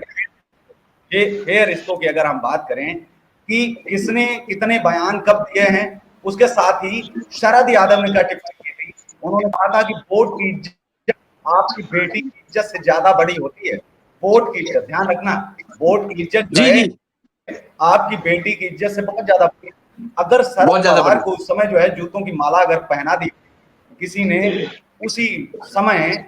ये फेयर रिश्तों की, अगर हम बात करें कि किसने कितने बयान कब दिए हैं, उसके साथ ही शरद यादव ने क्या टिप्पणी की थी, उन्होंने कहा था कि वोट की इज्जत आपकी बेटी की इज्जत से ज्यादा बड़ी होती है। वोट की इज्जत, ध्यान रखना, वोट की इज्जत जो है आपकी बेटी की इज्जत से बहुत ज्यादा बड़ी है। अगर शरद पवार को उस समय जो है जूतों की माला अगर पहना दी किसी ने, उसी समय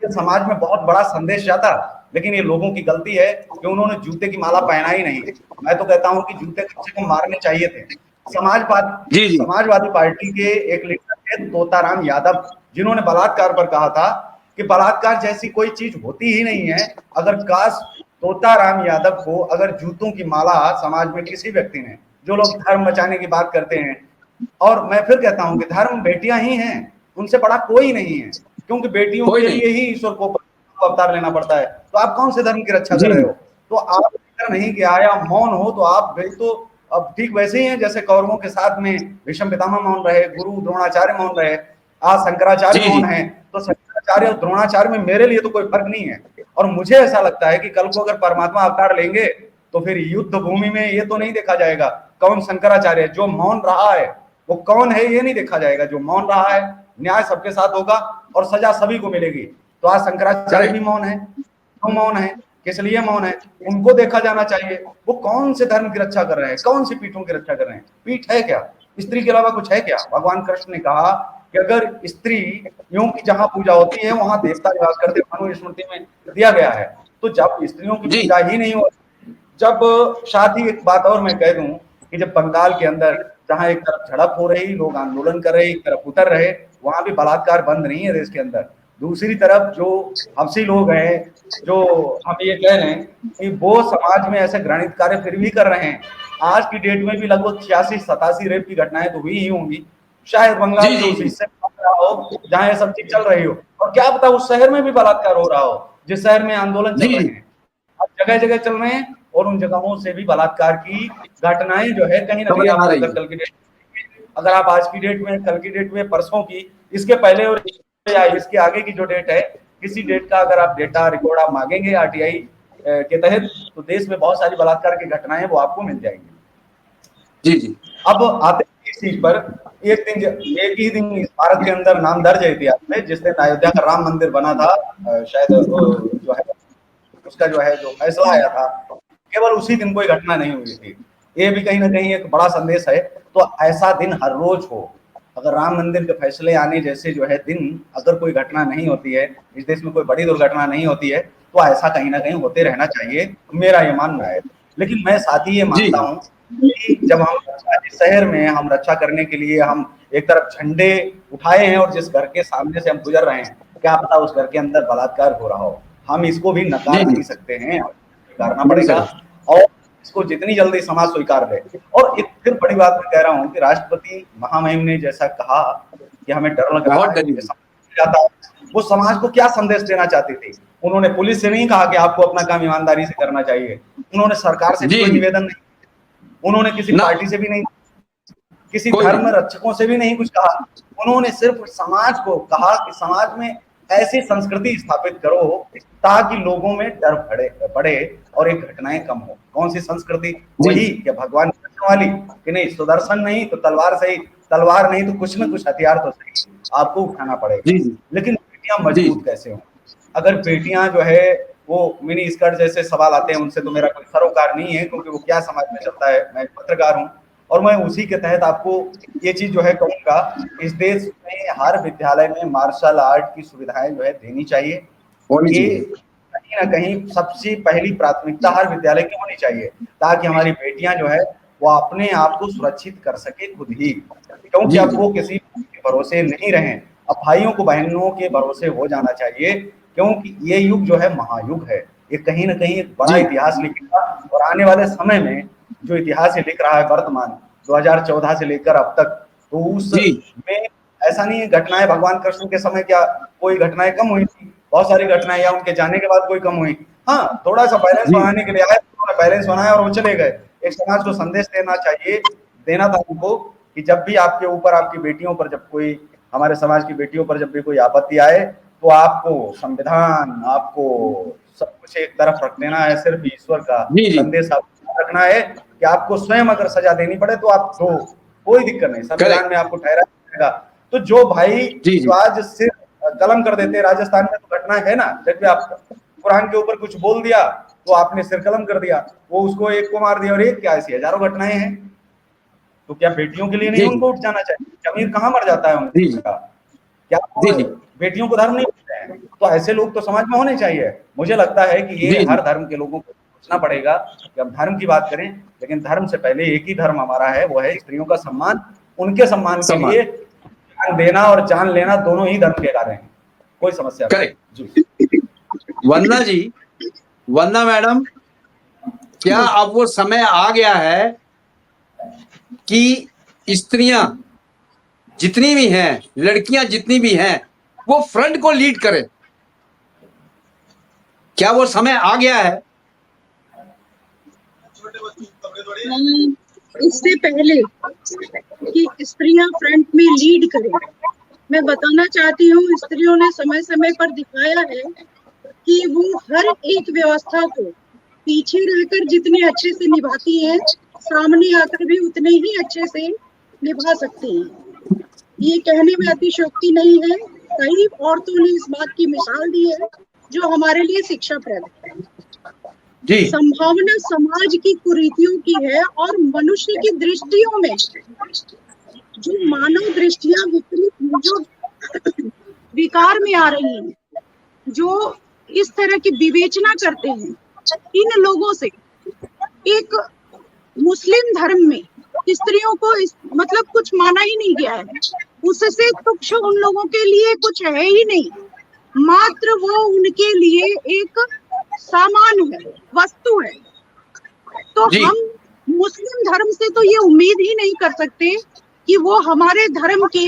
समाज में बहुत बड़ा संदेश जाता। लेकिन ये लोगों की गलती है कि उन्होंने जूते की माला पहना ही नहीं। मैं तो कहता हूं कि जूते किसी को मारने चाहिए थे। समाजवादी पार्टी के एक लीडर थे तोताराम यादव, जिन्होंने बलात्कार पर कहा था कि बलात्कार जैसी कोई चीज होती ही नहीं है। अगर काश तोताराम यादव को अगर जूतों की माला समाज में किसी व्यक्ति ने, जो लोग धर्म बचाने की बात करते हैं, और मैं फिर कहता हूं कि धर्म बेटियां ही हैं, उनसे बड़ा कोई नहीं है, क्योंकि बेटियों के लिए ही ईश्वर को अवतार लेना पड़ता है। तो आप कौन से धर्म की रक्षा कर रहे हो? तो आप नहीं कि आया मौन हो तो आप तो अब ठीक वैसे ही हैं जैसे कौरवों के साथ में भीष्म पितामह मौन रहे, गुरु द्रोणाचार्य मौन रहे, आज शंकराचार्य मौन है। तो शंकराचार्य और द्रोणाचार्य में मेरे लिए तो कोई फर्क नहीं है। और मुझे ऐसा लगता है कि कल को अगर परमात्मा अवतार लेंगे तो फिर युद्ध भूमि में ये तो नहीं देखा जाएगा कौन शंकराचार्य, जो मौन रहा है वो कौन है, ये नहीं देखा जाएगा। जो मौन रहा है, न्याय सबके साथ होगा और सजा सभी को मिलेगी। तो आज शंकराचार्य भी मौन है, क्यों मौन है, किस लिए मौन है, उनको देखा जाना चाहिए। वो कौन से धर्म की रक्षा कर रहे हैं, कौन सी पीठों की रक्षा कर रहे हैं? पीठ है क्या? स्त्री के अलावा कुछ है क्या? भगवान कृष्ण ने कहा कि अगर स्त्रियों की जहां पूजा होती है वहां देवता निवास करते, मनुस्मृति में दिया गया है। तो जब स्त्रियों की पूजा ही नहीं हो, जब साथ ही एक बात और मैं कह दूं कि जब बंगाल के अंदर जहां एक तरफ झड़प हो रही, लोग आंदोलन कर रहे, एक तरफ उतर रहे, वहां भी बलात्कार बंद नहीं है देश के अंदर। दूसरी तरफ जो हफ्सी लोग हैं, जो हम ये कह रहे हैं कि वो समाज में ऐसे घृणित कार्य फिर भी कर रहे हैं। आज की डेट में भी लगभग 86-87 रेप की घटनाएं तो हुई ही होंगी, शायद बंगाल के उस हिस्से में रहा हो जहां ये सब चीज चल रही हो, और क्या पता उस शहर में भी बलात्कार हो रहा हो जिस शहर में आंदोलन चल रहे हैं। अब जगह जगह चल रहे हैं और उन जगहों से भी बलात्कार की घटनाएं जो है कहीं ना कहीं आप कल की डेट, अगर आप आज की डेट में, कल की डेट में, परसों की, इसके पहले और या इसके आगे की जो डेट है, किसी डेट का अगर आप डेटा रिकॉर्ड आप मांगेंगे आरटीआई के तहत, तो देश में बहुत सारी बलात्कार की घटनाएं वो आपको मिल जाएंगी।
जी जी।
अब आते हैं इस चीज पर, एक ही दिन भारत के अंदर नाम दर्ज है इतिहास में, जिस दिन अयोध्या का राम मंदिर बना था, शायद जो है उसका जो है जो फैसला आया था, केवल उसी दिन कोई घटना नहीं हुई थी। ये भी कहीं ना कहीं एक बड़ा संदेश है। तो ऐसा दिन हर रोज हो, अगर राम मंदिर के फैसले आने जैसे जो है दिन अगर कोई घटना नहीं होती है, इस देश में कोई बड़ी दुर्घटना नहीं होती है, तो ऐसा कहीं ना कहीं होते रहना चाहिए, मेरा ये मानना है। लेकिन मैं साथ ही ये मानता हूँ कि जब हम इस शहर में हम रक्षा करने के लिए हम एक तरफ झंडे उठाए हैं और जिस घर के सामने से हम गुजर रहे हैं, क्या पता उस घर के अंदर बलात्कार हो रहा हो, हम इसको भी नकार नहीं सकते हैं, स्वीकारना पड़ेगा और इसको जितनी जल्दी समाज स्वीकार ले। और एक फिर बड़ी बात मैं कह रहा हूँ कि राष्ट्रपति महामहिम ने जैसा कहा कि हमें डर लग रहा है, वो समाज को क्या संदेश देना चाहती थी? उन्होंने पुलिस से नहीं कहा कि आपको अपना काम ईमानदारी से करना चाहिए, उन्होंने सरकार से कोई निवेदन नहीं, उन्होंने किसी पार्टी से भी नहीं, किसी धर्म रक्षकों से भी नहीं कुछ कहा, उन्होंने सिर्फ समाज को कहा कि समाज में ऐसी संस्कृति स्थापित करो ताकि लोगों में डर बढ़े और एक घटनाएं कम हो। कौन सी संस्कृति? वही कि भगवान वाली कि नहीं, सुदर्शन नहीं तो तलवार सही, तलवार नहीं तो कुछ न कुछ हथियार तो सही आपको उठाना पड़ेगा। लेकिन बेटियां मजबूत कैसे हों? अगर बेटियां जो है वो मिनी स्कर्ट जैसे सवाल आते हैं, उनसे तो मेरा कोई सरोकार नहीं है, क्योंकि वो क्या समाज में चलता है। मैं पत्रकार हूँ और मैं उसी के तहत आपको ये चीज जो है कहूंगा, इस देश में हर विद्यालय में मार्शल आर्ट की सुविधाएं जो है देनी चाहिए। ये कहीं ना कहीं सबसे पहली प्राथमिकता हर विद्यालय की होनी चाहिए, ताकि हमारी बेटियां जो है वो अपने आप को सुरक्षित कर सके खुद ही, क्योंकि अब वो किसी के भरोसे नहीं रहे, अब भाइयों को बहनों के भरोसे हो जाना चाहिए, क्योंकि ये युग जो है महायुग है। ये कहीं ना कहीं एक बड़ा इतिहास लिखेगा और आने वाले समय में जो इतिहास लिख रहा है वर्तमान 2014 से लेकर अब तक, तो उस में ऐसा नहीं है घटनाएं भगवान कृष्ण के समय क्या कोई घटनाएं कम हुई थी, बहुत सारी घटनाएं, या उनके जाने के बाद कोई कम हुई। हाँ, थोड़ा सा बैलेंस बनाने के लिए आए, उन्होंने बैलेंस बनाया और वो चले गए। एक समाज को संदेश देना था उनको कि जब भी आपके ऊपर, आपकी बेटियों पर, जब कोई हमारे समाज की बेटियों पर जब भी कोई आपत्ति आए, तो आपको संविधान, आपको सब कुछ एक तरफ रख देना है, सिर्फ ईश्वर का संदेश आपको रखना है कि आपको स्वयं अगर सजा देनी पड़े तो आप दो, कोई दिक्कत नहीं, संविधान में आपको ठहरा जाएगा। तो जो भाई जो आज सिर्फ कलम कर देते हैं, राजस्थान में तो घटना है ना, जब आप कुरान के ऊपर कुछ बोल दिया तो आपने सिर कलम कर दिया, वो उसको एक को मार दिया, और एक क्या ऐसी हजारों घटनाएं हैं। तो क्या बेटियों के लिए नहीं उनको उठ जाना चाहिए? जमीर कहाँ मर जाता है उनका? क्या बेटियों को धर्म नहीं मिलते हैं? तो ऐसे लोग तो समाज में होने चाहिए। मुझे लगता है कि ये हर धर्म के लोगों को सोचना पड़ेगा कि हम धर्म की बात करें, लेकिन धर्म से पहले एक ही धर्म हमारा है, वो है स्त्रियों का सम्मान। उनके सम्मान के लिए जान देना और जान लेना दोनों ही धर्म के कार्य हैं, कोई समस्या नहीं।
वंदना जी, वंदना मैडम, क्या अब वो समय आ गया है कि स्त्रियां जितनी भी हैं, लड़कियां जितनी भी हैं, वो फ्रंट को लीड करें? क्या वो समय आ गया है?
इससे पहले कि स्त्रियां फ्रंट में लीड करें, मैं बताना चाहती हूँ, स्त्रियों ने समय समय पर दिखाया है कि वो हर एक व्यवस्था को पीछे रहकर जितने अच्छे से निभाती हैं, सामने आकर भी उतने ही अच्छे से निभा सकती हैं। ये कहने में अतिशयोक्ति नहीं है, कई औरतों ने इस बात की मिसाल दी है जो हमारे लिए शिक्षाप्रद है। संभावना समाज की कुरीतियों की है और मनुष्य की दृष्टियों में जो मानव दृष्टियां विपरीत, जो विकार में आ रही हैं, जो इस तरह की विवेचना करते हैं, इन लोगों से एक मुस्लिम धर्म में स्त्रियों को मतलब कुछ माना ही नहीं गया है, उससे तुच्छ उन लोगों के लिए कुछ है ही नहीं, मात्र वो उनके लिए एक सामान है, वस्तु है। तो हम मुस्लिम धर्म से तो ये उम्मीद ही नहीं कर सकते कि वो हमारे धर्म के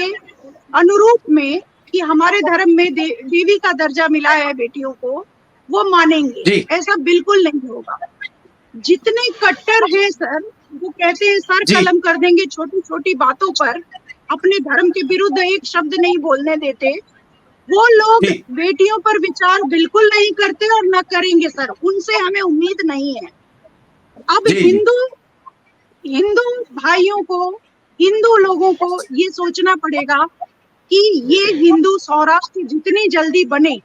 अनुरूप में, कि हमारे धर्म में देवी का दर्जा मिला है बेटियों को, वो मानेंगे। ऐसा बिल्कुल नहीं होगा। जितने कट्टर हैं सर, वो कहते हैं सर कलम कर देंगे छोटी छोटी बातों पर, अपने धर्म के विरुद्ध एक शब्द नहीं बोलने देते, वो लोग
जी।
बेटियों पर विचार बिल्कुल नहीं करते और न करेंगे सर, उनसे हमें उम्मीद नहीं है। अब
जी, जी।
हिंदू भाइयों को, हिंदू लोगों को ये सोचना पड़ेगा कि ये हिंदू सौराष्ट्र जितनी जल्दी बने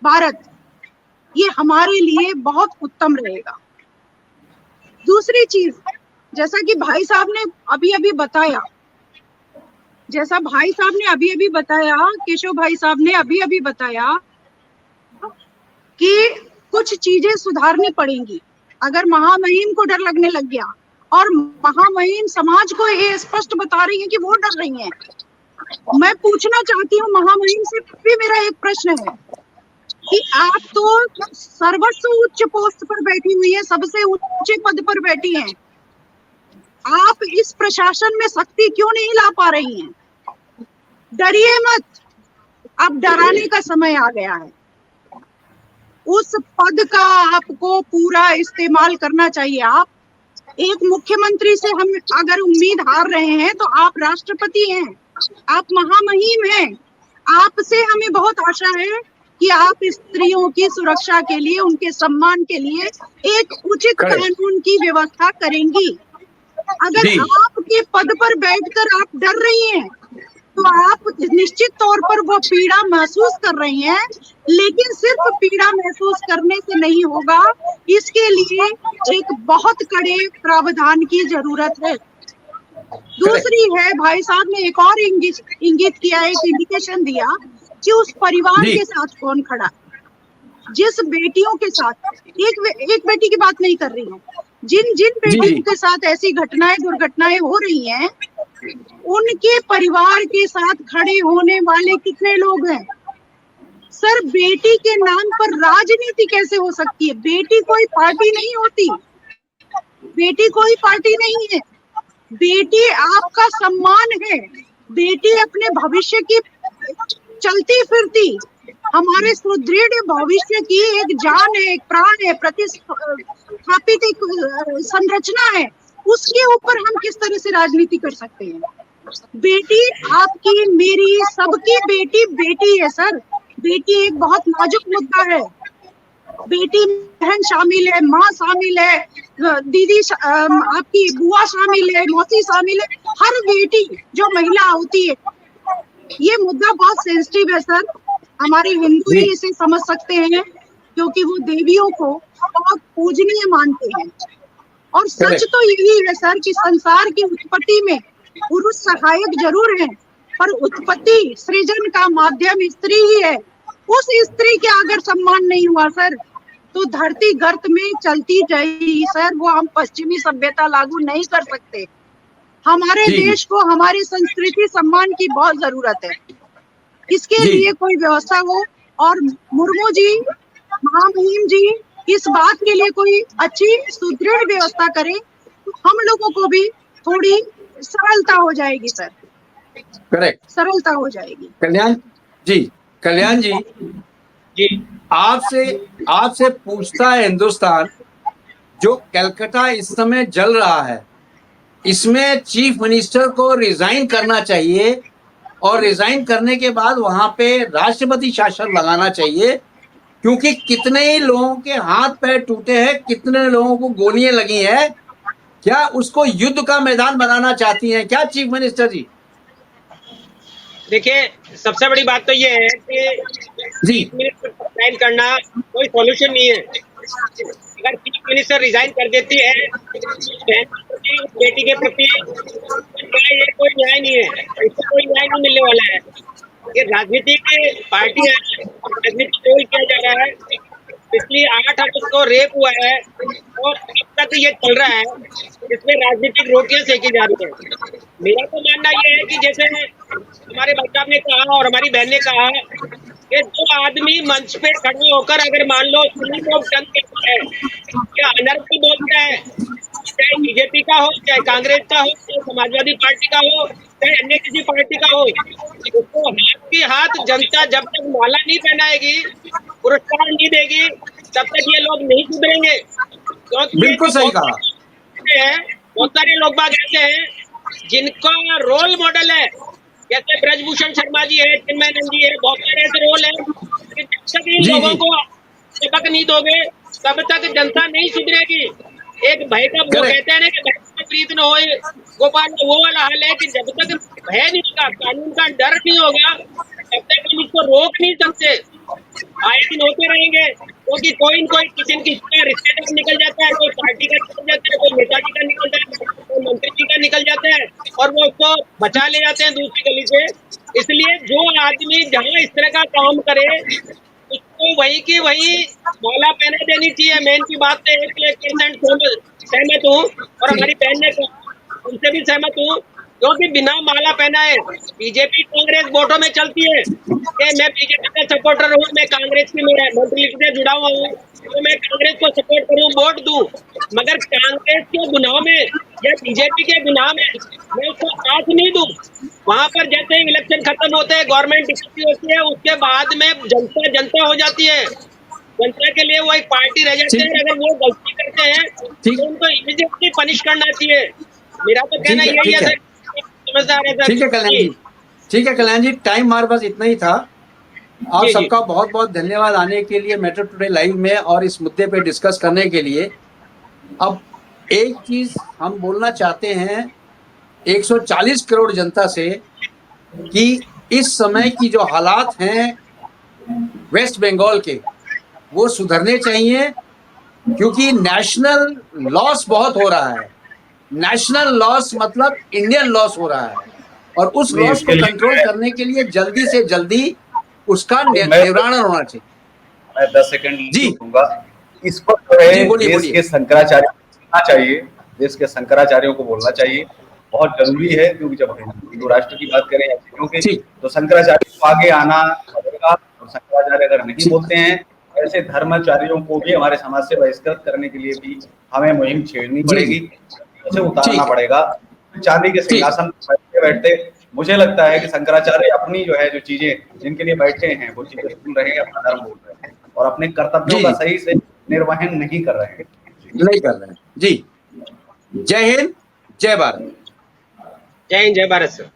भारत, ये हमारे लिए बहुत उत्तम रहेगा। दूसरी चीज, जैसा कि भाई साहब ने अभी अभी बताया, केशव भाई साहब ने अभी अभी बताया कि कुछ चीजें सुधारनी पड़ेंगी। अगर महामहिम को डर लगने लग गया और महामहिम समाज को ये स्पष्ट बता रही है कि वो डर रही हैं, मैं पूछना चाहती हूँ महामहिम से भी मेरा एक प्रश्न है कि आप तो सर्वस्व उच्च पोस्ट पर बैठी हुई है, सबसे ऊंचे पद पर बैठी हैं, आप इस प्रशासन में शक्ति क्यों नहीं ला पा रही हैं? डरिए मत, अब डराने का समय आ गया है। उस पद का आपको पूरा इस्तेमाल करना चाहिए। आप एक मुख्यमंत्री से हम अगर उम्मीद हार रहे हैं तो आप राष्ट्रपति हैं, आप महामहिम हैं, आपसे हमें बहुत आशा है कि आप स्त्रियों की सुरक्षा के लिए, उनके सम्मान के लिए एक उचित कानून की व्यवस्था करेंगी। अगर आपके पद पर बैठकर आप डर रही हैं तो आप निश्चित तौर पर वो पीड़ा महसूस कर रही हैं, लेकिन सिर्फ पीड़ा महसूस करने से नहीं होगा, इसके लिए एक बहुत कड़े प्रावधान की जरूरत है। दूसरी है, भाई साहब ने एक और इंगित किया, एक इंडिकेशन दिया कि उस परिवार के साथ कौन खड़ा, जिस बेटियों के साथ, एक बेटी की बात नहीं कर रही हूँ, जिन बेटियों के साथ ऐसी घटनाएं, दुर्घटनाएं हो रही हैं, उनके परिवार के साथ खड़े होने वाले कितने लोग हैं? सर, बेटी के नाम पर राजनीति कैसे हो सकती है? बेटी कोई पार्टी नहीं होती, बेटी कोई पार्टी नहीं है, बेटी आपका सम्मान है, बेटी अपने भविष्य की चलती फिरती, हमारे सुदृढ़ भविष्य की एक जान है, एक प्राण है, प्रतिस्थापित एक संरचना है, उसके ऊपर हम किस तरह से राजनीति कर सकते हैं? बेटी आपकी, मेरी, सबकी बेटी है सर। बेटी एक बहुत नाजुक मुद्दा है। बेटी बहन शामिल है, माँ शामिल है, दीदी, आपकी बुआ शामिल है, मौसी शामिल है, हर बेटी जो महिला होती है। ये मुद्दा बहुत सेंसिटिव है सर, हमारे हिंदू ही इसे समझ सकते हैं क्योंकि वो देवियों को बहुत पूजनीय मानते हैं। और सच तो यही है सर कि संसार की उत्पत्ति में पुरुष सहायक जरूर हैं, पर उत्पत्ति, सृजन का माध्यम स्त्री ही है। उस स्त्री के अगर सम्मान नहीं हुआ सर, तो धरती गर्त में चलती जाएगी सर। वो हम पश्चिमी सभ्यता लागू नहीं कर सकते। हमारे देश को हमारी संस्कृति सम्मान की बहुत जरूरत है। इसके लिए कोई व्यवस्था हो, और मुर्मू जी, महामहिम जी इस बात के लिए कोई अच्छी सुदृढ़ व्यवस्था करें, तो हम लोगों को भी थोड़ी सरलता हो जाएगी सर।
करेक्ट,
सरलता हो जाएगी।
कल्याण जी, आपसे पूछता है हिंदुस्तान, जो कलकत्ता इस समय जल रहा है, इसमें चीफ मिनिस्टर को रिजाइन करना चाहिए और रिजाइन करने के बाद वहां पे राष्ट्रपति शासन लगाना चाहिए, क्योंकि कितने ही लोगों के हाथ पैर टूटे हैं, कितने लोगों को गोलियां लगी हैं। क्या उसको युद्ध का मैदान बनाना चाहती हैं क्या चीफ मिनिस्टर जी?
देखिए, सबसे बड़ी बात तो ये है कि चीफ मिनिस्टर रिजाइन करना कोई सॉल्यूशन नहीं है। अगर चीफ मिनिस्टर रिजाइन कर देती है बेटी के प्रति, ये कोई न्याय नहीं है, इसको कोई न्याय नहीं मिलने वाला है। ये राजनीति की पार्टी है, राजनीति कोई किया जा रहा है। पिछली 8 अगस्त को रेप हुआ है और अब तक ये चल रहा है, इसमें राजनीतिक रोटियां सेकी जा रही है। मेरा तो मानना ये है कि जैसे हमारे भाई साहब ने कहा और हमारी बहन ने कहा कि जो आदमी मंच पे खड़े होकर अगर मान लो क्या अनर्थ बोलता है, चाहे बीजेपी का हो, चाहे कांग्रेस का हो, चाहे समाजवादी पार्टी का हो, चाहे अन्य किसी पार्टी का हो, उसको हाथ के हाथ जनता जब तक माला नहीं पहनाएगी, पुरस्कार नहीं देगी, तब तक ये लोग नहीं सुधरेंगे।
बिल्कुल सही कहा।
बहुत सारे लोग बाग ऐसे हैं जिनका रोल मॉडल है जैसे ब्रजभूषण शर्मा जी है, चिन्मयानंद जी है, बहुत सारे ऐसे रोल है कि जब तक इन
जी,
लोगों
जी।
को सबक नहीं दोगे तब तक जनता नहीं सुधरेगी। एक भय का वो
करेक्ट।
कहते हैं ना कि भय का प्रीत न होए गोपाल, वो वाला हाल है कि जब तक भय नहीं होगा, कानून का डर नहीं होगा, तब तक हम इसको रोक नहीं सकते। आए दिन होते रहेंगे क्योंकि कोई न कोई किसी की रिश्तेदार निकल जाता है, कोई पार्टी का निकल जाता है, कोई नेताजी का निकल जाता है, कोई मंत्री जी का निकल जाता है और वो उसको बचा ले जाते हैं दूसरी गली से। इसलिए जो आदमी जहां इस तरह का काम करे उसको वही की वही माला पहना देनी चाहिए। मैं इनकी बात से 1% सहमत हूँ और हमारी बहन ने कहा उनसे भी सहमत हूँ क्योंकि बिना माला पहनाए बीजेपी कांग्रेस वोटों में चलती है कि मैं बीजेपी का सपोर्टर हूँ, मैं कांग्रेस की मंत्री से जुड़ा हुआ हूँ तो मैं कांग्रेस को सपोर्ट करूँ, वोट दूं, मगर कांग्रेस के गुनाह में या बीजेपी के गुनाह में मैं उसको साथ नहीं दूं। वहां पर जैसे ही इलेक्शन खत्म होते हैं, गवर्नमेंट डिफेक्टिव होती है, उसके बाद में जनता जनता हो जाती है, जनता के लिए वो एक पार्टी रह जाते हैं। अगर वो गलती करते हैं
ठीक
तो उनको इमीडिएटली पनिश करना चाहिए। मेरा तो कहना
ठीक है,
यही
ठीक
है
है,
सर, समझदार है सर
ठीक है कल्याण
जी।
जी। ठीक है कल्याण जी, टाइम हमारे पास इतना ही था। आप
जी जी
सबका बहुत बहुत धन्यवाद आने के लिए मेट्रो टुडे लाइव में और इस मुद्दे पे डिस्कस करने के लिए। अब एक चीज हम बोलना चाहते हैं 140 करोड़ जनता से कि इस समय की जो हालात हैं वेस्ट बंगाल के वो सुधरने चाहिए, क्योंकि नेशनल लॉस बहुत हो रहा है। नेशनल लॉस मतलब इंडियन लॉस हो रहा है और उस
नहीं,
लॉस को
इसके लिए
कंट्रोल करने के लिए जल्दी से जल्दी उसका
मैं
निवारण होना चाहिए।
10 सेकंड
जी
दूंगा। इस पर जो है
जी, बोलिए
देश
बोलिए।
के शंकराचार्य को बोलना चाहिए, देश के शंकराचार्यों को बोलना चाहिए, बहुत जरूरी है, क्योंकि जब हिंदू राष्ट्र की बात करें या चीजों की
ठीक
तो शंकराचार्य को आगे आना पड़ेगा। और शंकराचार्य अगर नहीं
ठीक
बोलते हैं, ऐसे धर्माचार्यों को भी हमारे समाज से बहिष्कृत करने के लिए भी हमें मुहिम छेड़नी
जी
पड़ेगी, उसे उतारना
ठीक है,
पड़ेगा। चांदी के
ठीक है,
सिंहासन पर बैठते बैठते मुझे लगता है कि शंकराचार्य अपनी जो है जो चीजें जिनके लिए बैठे हैं वो चीजें सुन रहे हैं, अपना धर्म बोल रहे हैं और अपने कर्तव्यों
जी
का
जी,
सही से निर्वहन नहीं कर रहे हैं।
नहीं कर रहे हैं जी। जय हिंद, जय भारत।
जय हिंद, जय भारत सर।